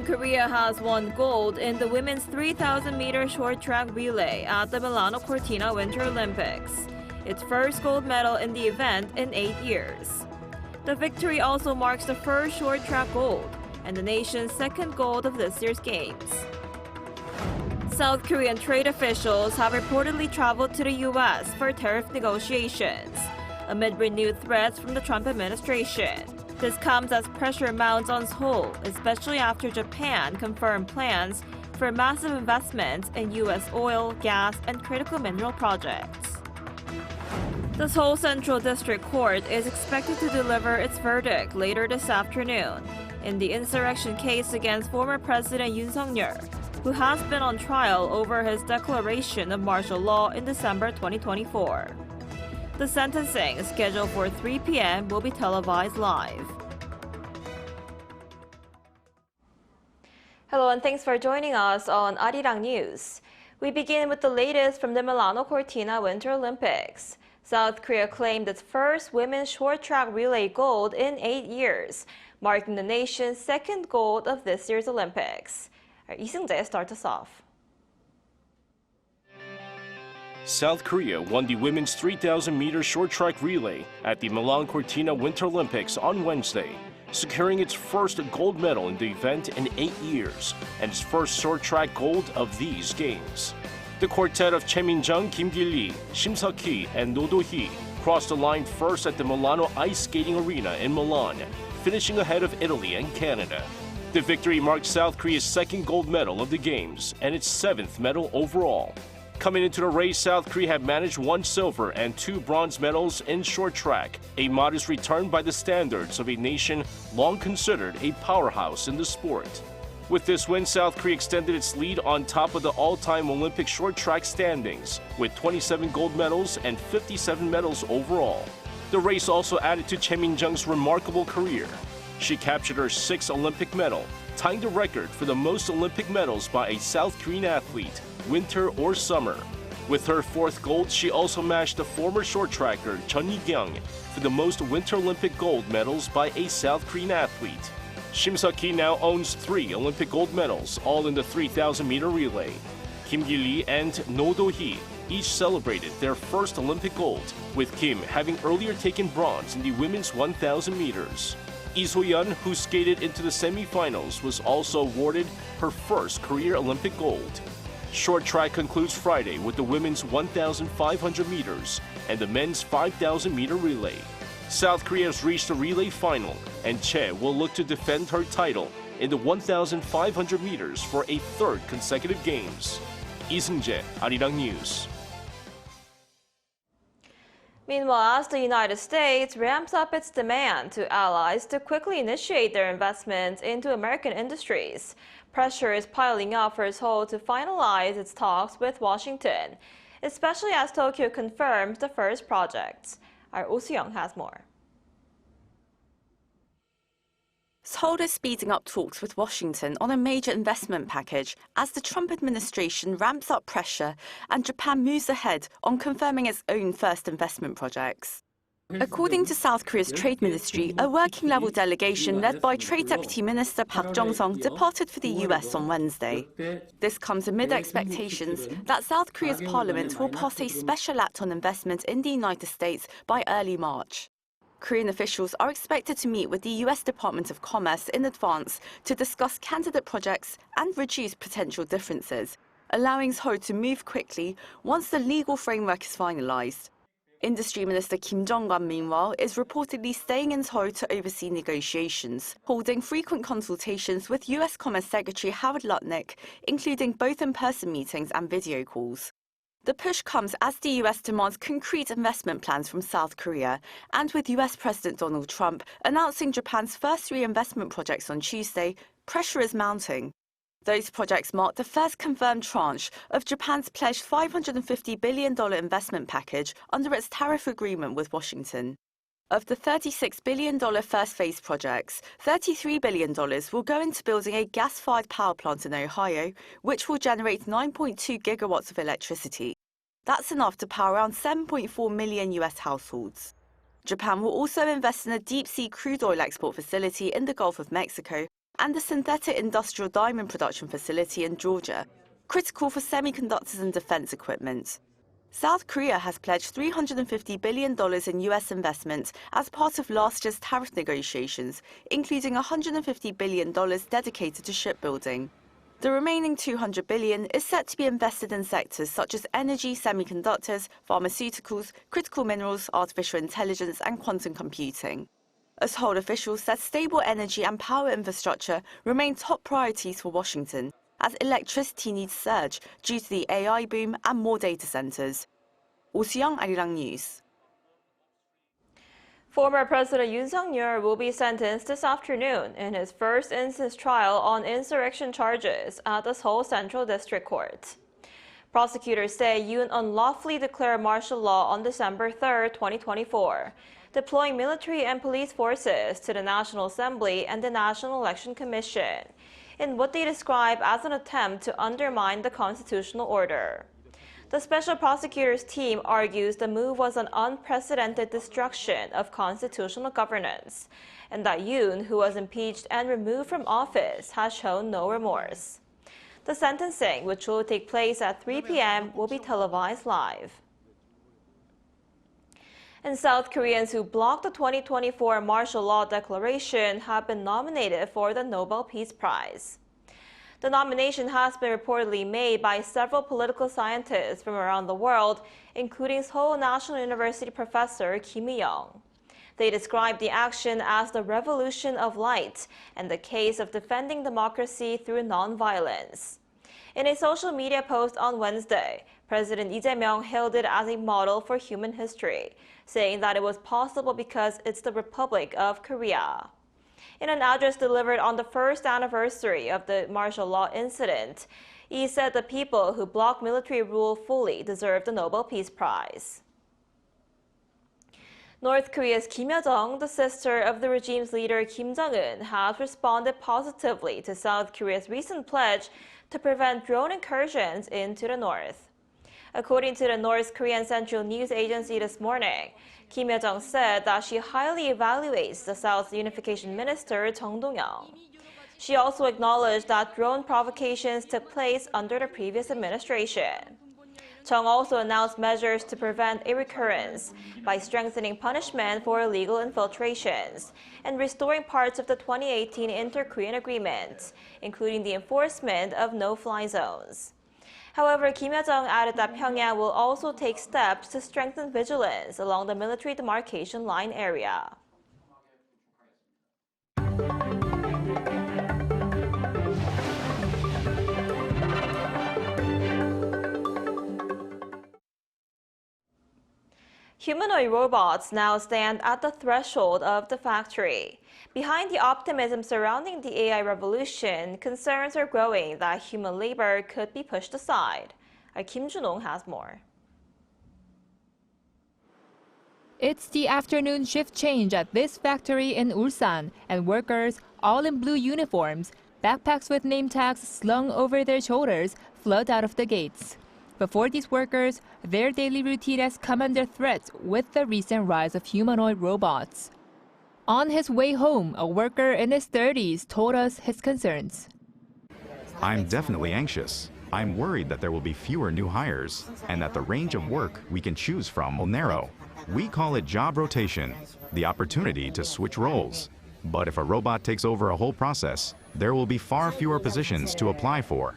Korea has won gold in the women's 3,000-meter short track relay at the Milano Cortina Winter Olympics, its first gold medal in the event in 8 years. The victory also marks the first short track gold and the nation's second gold of this year's Games. South Korean trade officials have reportedly traveled to the U.S. for tariff negotiations, amid renewed threats from the Trump administration. This comes as pressure mounts on Seoul, especially after Japan confirmed plans for massive investments in U.S. oil, gas, and critical mineral projects. The Seoul Central District Court is expected to deliver its verdict later this afternoon in the insurrection case against former President Yoon, who has been on trial over his declaration of martial law in December 2024. The sentencing, scheduled for 3 p.m., will be televised live. Hello and thanks for joining us on Arirang News. We begin with the latest from the Milano Cortina Winter Olympics. South Korea claimed its first women's short track relay gold in 8 years, marking the nation's second gold of this year's Olympics. 이승재 starts us off. South Korea won the women's 3,000-meter short track relay at the Milan Cortina Winter Olympics on Wednesday, securing its first gold medal in the event in 8 years and its first short track gold of these games. The quartet of Kim Yo-jong, Kim Yo-jong, Shim Seok-hee, and No Do-hee crossed the line first at the Milano Ice Skating Arena in Milan, finishing ahead of Italy and Canada. The victory marked South Korea's second gold medal of the Games and its 7th medal overall. Coming into the race, South Korea had managed 1 silver and 2 bronze medals in short track, a modest return by the standards of a nation long considered a powerhouse in the sport. With this win, South Korea extended its lead on top of the all-time Olympic short track standings, with 27 gold medals and 57 medals overall. The race also added to Kim Yo-jong's remarkable career. She captured her 6th Olympic medal, tying the record for the most Olympic medals by a South Korean athlete, winter or summer. With her 4th gold, she also matched the former short tracker Jeon Yi-kyung for the most Winter Olympic gold medals by a South Korean athlete. Shim Seok-hee now owns 3 Olympic gold medals, all in the 3,000-meter relay. Kim Yo-jong and No Do-hee each celebrated their first Olympic gold, with Kim having earlier taken bronze in the women's 1,000 meters. Lee So-yeon, who skated into the semifinals, was also awarded her first career Olympic gold. Short track concludes Friday with the women's 1,500 meters and the men's 5,000-meter relay. South Korea has reached the relay final, and Che will look to defend her title in the 1,500 meters for a 3rd consecutive Games. 이승재, Arirang News. Meanwhile, as the United States ramps up its demand to allies to quickly initiate their investments into American industries, pressure is piling up for Seoul to finalize its talks with Washington, especially as Tokyo confirms the first projects. Our Oh Soo-young has more. Seoul is speeding up talks with Washington on a major investment package as the Trump administration ramps up pressure and Japan moves ahead on confirming its own first investment projects. According to South Korea's Trade Ministry, a working-level delegation led by Trade Deputy Minister Park Jong-sung departed for the US on Wednesday. This comes amid expectations that South Korea's parliament will pass a special act on investment in the United States by early March. Korean officials are expected to meet with the US Department of Commerce in advance to discuss candidate projects and reduce potential differences, allowing Seoul to move quickly once the legal framework is finalized. Industry Minister Kim Jong-un, meanwhile, is reportedly staying in Seoul to oversee negotiations, holding frequent consultations with US Commerce Secretary Howard Lutnick, including both in-person meetings and video calls. The push comes as the US demands concrete investment plans from South Korea, and with US President Donald Trump announcing Japan's first 3 investment projects on Tuesday, pressure is mounting. Those projects mark the first confirmed tranche of Japan's pledged $550 billion investment package under its tariff agreement with Washington. Of the $36 billion first phase projects, $33 billion will go into building a gas-fired power plant in Ohio, which will generate 9.2 gigawatts of electricity. That's enough to power around 7.4 million US households. Japan will also invest in a deep-sea crude oil export facility in the Gulf of Mexico, and the synthetic industrial diamond production facility in Georgia, critical for semiconductors and defense equipment. South Korea has pledged $350 billion in US investment as part of last year's tariff negotiations, including $150 billion dedicated to shipbuilding. The remaining $200 billion is set to be invested in sectors such as energy, semiconductors, pharmaceuticals, critical minerals, artificial intelligence, and quantum computing. A Seoul official said stable energy and power infrastructure remain top priorities for Washington, as electricity needs surge due to the AI boom and more data centers. Oh Soo-young, Arirang News. Former President Yoon Suk-yeol will be sentenced this afternoon in his first instance trial on insurrection charges at the Seoul Central District Court. Prosecutors say Yoon unlawfully declared martial law on December 3, 2024, deploying military and police forces to the National Assembly and the National Election Commission in what they describe as an attempt to undermine the constitutional order. The special prosecutor's team argues the move was an unprecedented destruction of constitutional governance, and that Yoon, who was impeached and removed from office, has shown no remorse. The sentencing, which will take place at 3 p.m., will be televised live. And South Koreans who blocked the 2024 martial law declaration have been nominated for the Nobel Peace Prize. The nomination has been reportedly made by several political scientists from around the world, including Seoul National University professor Kim Yo-jong. They described the action as the revolution of light and the case of defending democracy through nonviolence. In a social media post on Wednesday, President Lee Jae-myung hailed it as a model for human history, saying that it was possible because it's the Republic of Korea. In an address delivered on the first anniversary of the martial law incident, Lee said the people who blocked military rule fully deserve the Nobel Peace Prize. North Korea's Kim Yo-jong, the sister of the regime's leader Kim Jong-un, has responded positively to South Korea's recent pledge to prevent drone incursions into the north. According to the North Korean Central News Agency this morning, Kim Yo-jong said that she highly evaluates the South's unification minister, Chung Dong-young. She also acknowledged that drone provocations took place under the previous administration. Chung also announced measures to prevent a recurrence by strengthening punishment for illegal infiltrations and restoring parts of the 2018 Inter-Korean Agreement, including the enforcement of no-fly zones. However, Kim Yo-jong added that Pyongyang will also take steps to strengthen vigilance along the military demarcation line area. Humanoid robots now stand at the threshold of the factory. Behind the optimism surrounding the AI revolution, concerns are growing that human labor could be pushed aside. Our Kim Jun-ong has more. It's the afternoon shift change at this factory in Ulsan, and workers, all in blue uniforms, backpacks with name tags slung over their shoulders, flood out of the gates. But for these workers, their daily routine has come under threat with the recent rise of humanoid robots. On his way home, a worker in his 30s told us his concerns. I'm definitely anxious. I'm worried that there will be fewer new hires and that the range of work we can choose from will narrow. We call it job rotation, the opportunity to switch roles. But if a robot takes over a whole process, there will be far fewer positions to apply for.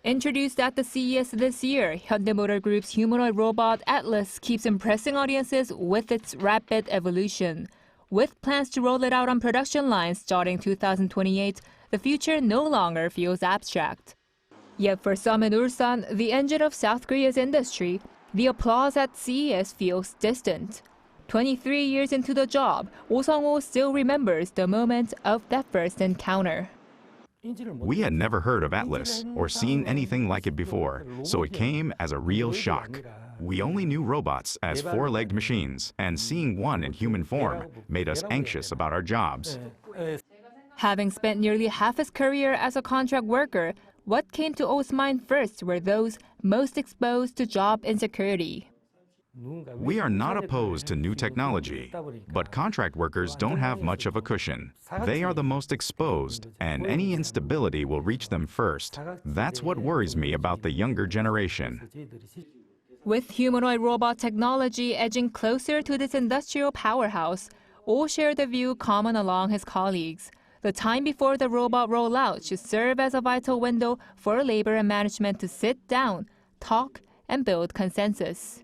Introduced at the CES this year, Hyundai Motor Group's humanoid robot Atlas keeps impressing audiences with its rapid evolution. With plans to roll it out on production lines starting 2028, the future no longer feels abstract. Yet for some in Ulsan, the engine of South Korea's industry, the applause at CES feels distant. 23 years into the job, Oh Sung-ho still remembers the moment of that first encounter. We had never heard of Atlas or seen anything like it before, so it came as a real shock. We only knew robots as four-legged machines, and seeing one in human form made us anxious about our jobs. Having spent nearly half his career as a contract worker, what came to Oh's mind first were those most exposed to job insecurity. We are not opposed to new technology, but contract workers don't have much of a cushion. They are the most exposed, and any instability will reach them first. That's what worries me about the younger generation. With humanoid robot technology edging closer to this industrial powerhouse, Oh shared the view common along his colleagues. The time before the robot rollout should serve as a vital window for labor and management to sit down, talk, and build consensus.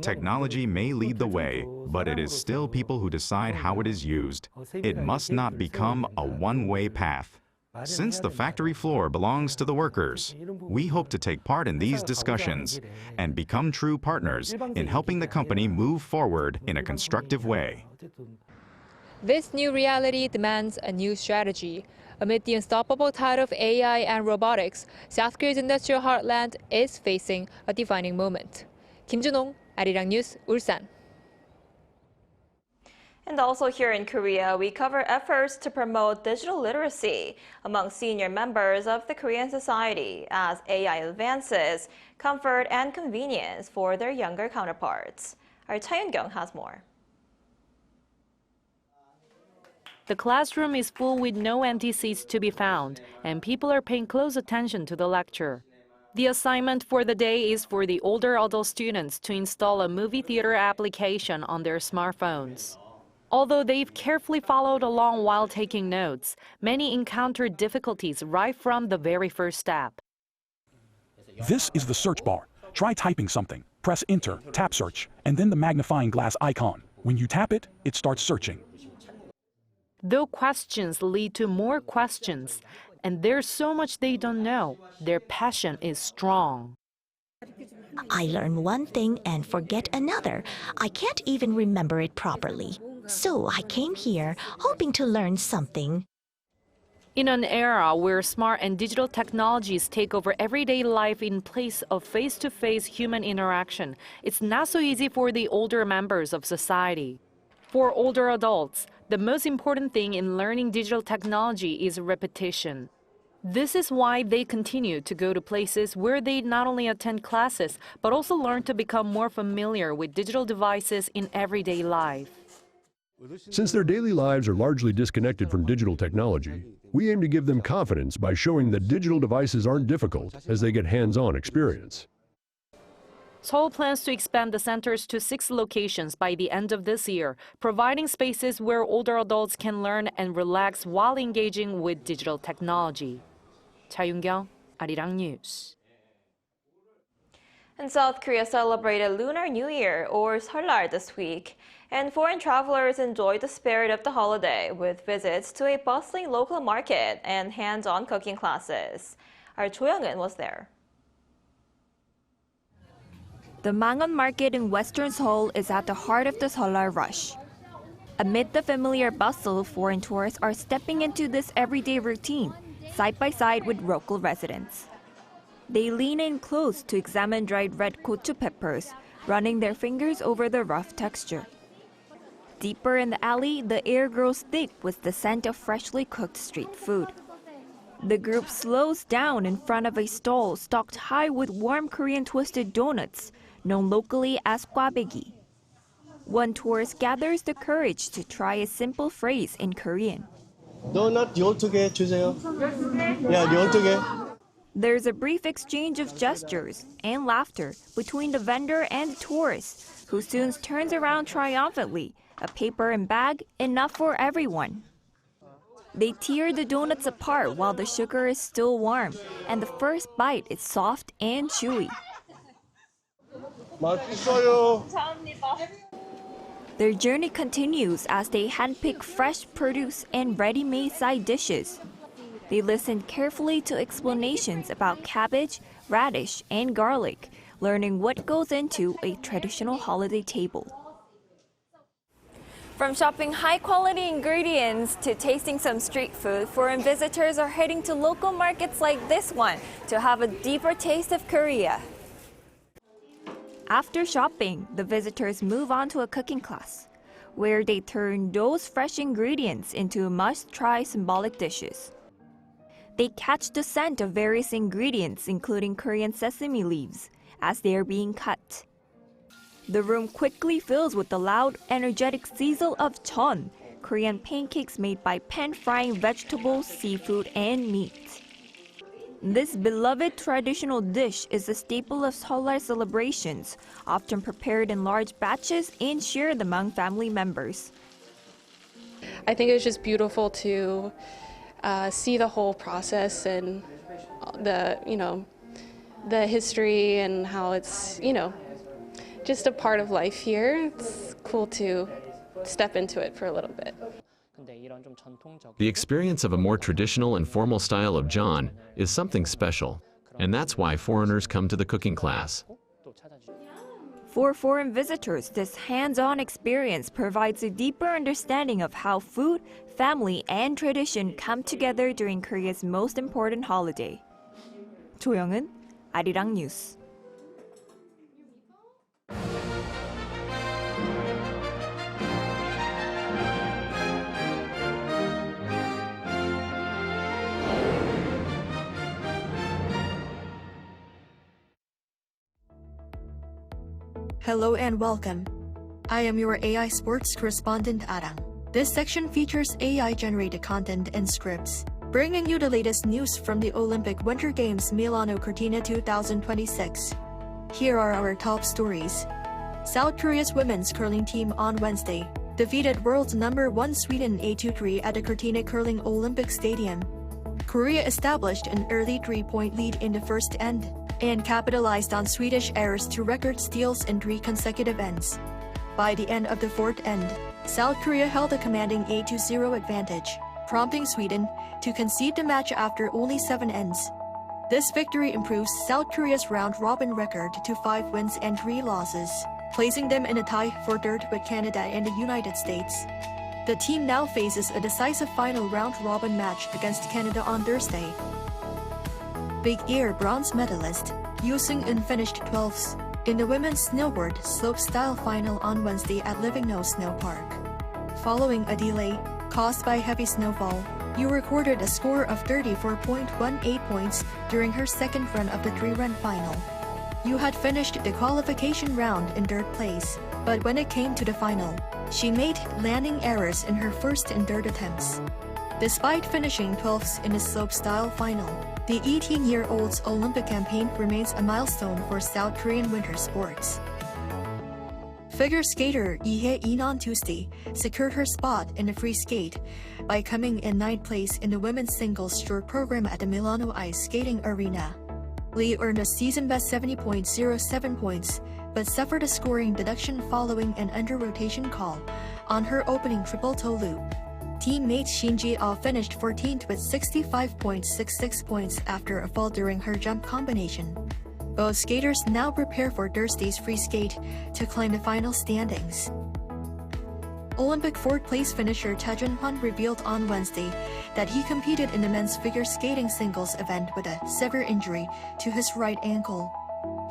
Technology may lead the way, but it is still people who decide how it is used. It must not become a one-way path. Since the factory floor belongs to the workers, we hope to take part in these discussions and become true partners in helping the company move forward in a constructive way. This new reality demands a new strategy. Amid the unstoppable tide of AI and robotics, South Korea's industrial heartland is facing a defining moment. Kim Yo-jong, Arirang News, Ulsan. And also here in Korea, we cover efforts to promote digital literacy among senior members of the Korean society as AI advances comfort and convenience for their younger counterparts. Our Cha Eun-kyung has more. The classroom is full with no empty seats to be found, and people are paying close attention to the lecture. The assignment for the day is for the older adult students to install a movie theater application on their smartphones. Although they've carefully followed along while taking notes, many encountered difficulties right from the very first step. This is the search bar. Try typing something. Press Enter, tap search, and then the magnifying glass icon. When you tap it, it starts searching. Though questions lead to more questions, and there's so much they don't know, their passion is strong. I learn one thing and forget another. I can't even remember it properly. So I came here hoping to learn something. In an era where smart and digital technologies take over everyday life in place of face-to-face human interaction, it's not so easy for the older members of society. For older adults, the most important thing in learning digital technology is repetition. This is why they continue to go to places where they not only attend classes, but also learn to become more familiar with digital devices in everyday life. Since their daily lives are largely disconnected from digital technology, we aim to give them confidence by showing that digital devices aren't difficult as they get hands-on experience. Seoul plans to expand the centers to 6 locations by the end of this year, providing spaces where older adults can learn and relax while engaging with digital technology. Cha Eun-kyung, Arirang News. And South Korea celebrated Lunar New Year, or Seollal, this week. And foreign travelers enjoyed the spirit of the holiday with visits to a bustling local market and hands-on cooking classes. Our Cho Young-eun was there. The Mangwon Market in western Seoul is at the heart of the Seollal rush. Amid the familiar bustle, foreign tourists are stepping into this everyday routine, side by side with local residents. They lean in close to examine dried red gochu peppers, running their fingers over the rough texture. Deeper in the alley, the air grows thick with the scent of freshly cooked street food. The group slows down in front of a stall stocked high with warm Korean twisted donuts, known locally as 꽈배기. One tourist gathers the courage to try a simple phrase in Korean. 도넛 12개 주세요. 야, 12개. There's a brief exchange of gestures and laughter between the vendor and the tourist, who soon turns around triumphantly, a paper and bag enough for everyone. They tear the donuts apart while the sugar is still warm, and the first bite is soft and chewy. 맛있어요. Their journey continues as they handpick fresh produce and ready-made side dishes. They listen carefully to explanations about cabbage, radish, and garlic, learning what goes into a traditional holiday table. From shopping high-quality ingredients to tasting some street food, foreign visitors are heading to local markets like this one to have a deeper taste of Korea. After shopping, the visitors move on to a cooking class, where they turn those fresh ingredients into must-try symbolic dishes. They catch the scent of various ingredients, including Korean sesame leaves, as they are being cut. The room quickly fills with the loud, energetic sizzle of jeon, Korean pancakes made by pan-frying vegetables, seafood, and meat. This beloved traditional dish is a staple of Seollal celebrations, often prepared in large batches and shared among family members. I think it's just beautiful to see the whole process and the history and how it's, just a part of life here. It's cool to step into it for a little bit. The experience of a more traditional and formal style of jeon is something special, and that's why foreigners come to the cooking class. For foreign visitors, this hands-on experience provides a deeper understanding of how food, family, and tradition come together during Korea's most important holiday. 조영은, 아리랑 뉴스. Hello and welcome. I am your AI sports correspondent Arirang. This section features AI-generated content and scripts, bringing you the latest news from the Olympic Winter Games Milano Cortina 2026. Here are our top stories. South Korea's women's curling team on Wednesday defeated world's #1 Sweden 8-3 at the Cortina Curling Olympic Stadium. Korea established an early 3-point lead in the first end and capitalized on Swedish errors to record steals in 3 consecutive ends. By the end of the fourth end, South Korea held a commanding 8-0 advantage, prompting Sweden to concede the match after only 7 ends. This victory improves South Korea's round-robin record to 5 wins and 3 losses, placing them in a tie for third with Canada and the United States. The team now faces a decisive final round-robin match against Canada on Thursday. Big Air bronze medalist Yoo Seung-eun finished 12th in the women's snowboard slopestyle final on Wednesday at Livingno Snow Park. Following a delay caused by heavy snowfall, Yoo recorded a score of 34.18 points during her second run of the 3-run final. Yoo had finished the qualification round in third place, but when it came to the final, she made landing errors in her first and third attempts. Despite finishing 12th in the slopestyle final, the 18-year-old's Olympic campaign remains a milestone for South Korean winter sports. Figure skater Lee In on Tuesday secured her spot in the free skate by coming in 9th place in the women's singles short program at the Milano Ice Skating Arena. Lee earned a season-best 70.07 points, but suffered a scoring deduction following an under-rotation call on her opening triple toe loop. Teammate Shinji Ah finished 14th with 65.66 points after a fall during her jump combination. Both skaters now prepare for Thursday's free skate to climb the final standings. Olympic fourth-place finisher Cha Jun-hwan revealed on Wednesday that he competed in the men's figure skating singles event with a severe injury to his right ankle.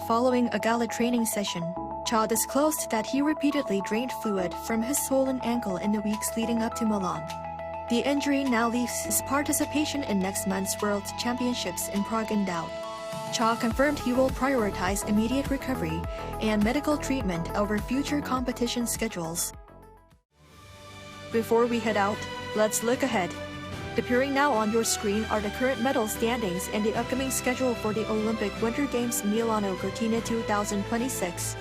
Following a gala training session, Cha disclosed that he repeatedly drained fluid from his swollen ankle in the weeks leading up to Milan. The injury now leaves his participation in next month's World Championships in Prague in doubt. Cha confirmed he will prioritize immediate recovery and medical treatment over future competition schedules. Before we head out, let's look ahead. Appearing now on your screen are the current medal standings and the upcoming schedule for the Olympic Winter Games Milano Cortina 2026.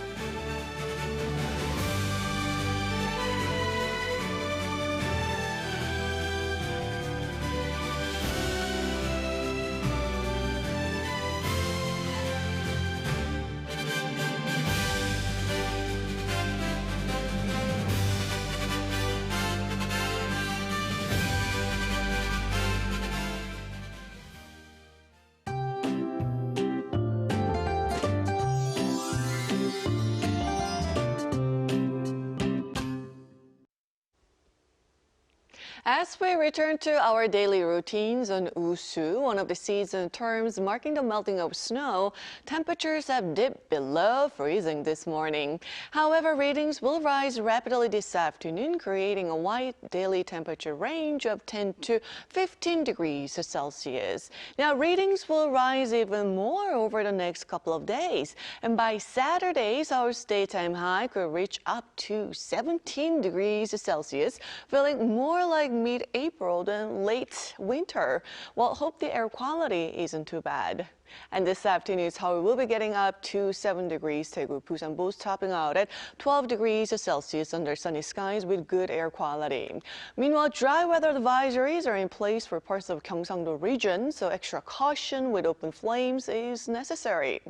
As we return to our daily routines on Usu, one of the season terms marking the melting of snow, temperatures have dipped below freezing this morning. However, readings will rise rapidly this afternoon, creating a wide daily temperature range of 10 to 15 degrees Celsius. Now, readings will rise even more over the next couple of days, and by Saturday, Seoul's daytime high could reach up to 17 degrees Celsius, feeling more like mid-April than late winter. Well, hope the air quality isn't too bad. And this afternoon, Seoul will be getting up to 7 degrees. Daegu, Busan both topping out at 12 degrees Celsius under sunny skies with good air quality. Meanwhile, dry weather advisories are in place for parts of Gyeongsangdo region, so extra caution with open flames is necessary.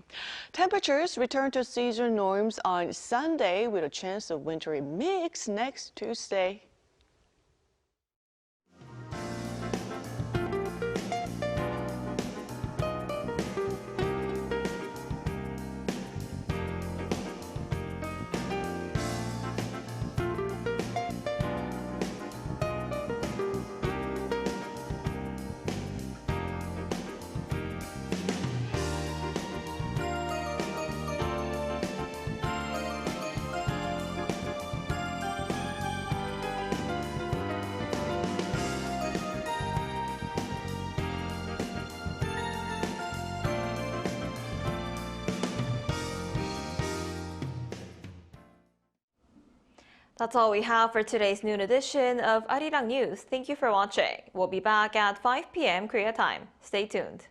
Temperatures return to season norms on Sunday with a chance of wintry mix next Tuesday. That's all we have for today's noon edition of Arirang News. Thank you for watching. We'll be back at 5 p.m. Korea time. Stay tuned.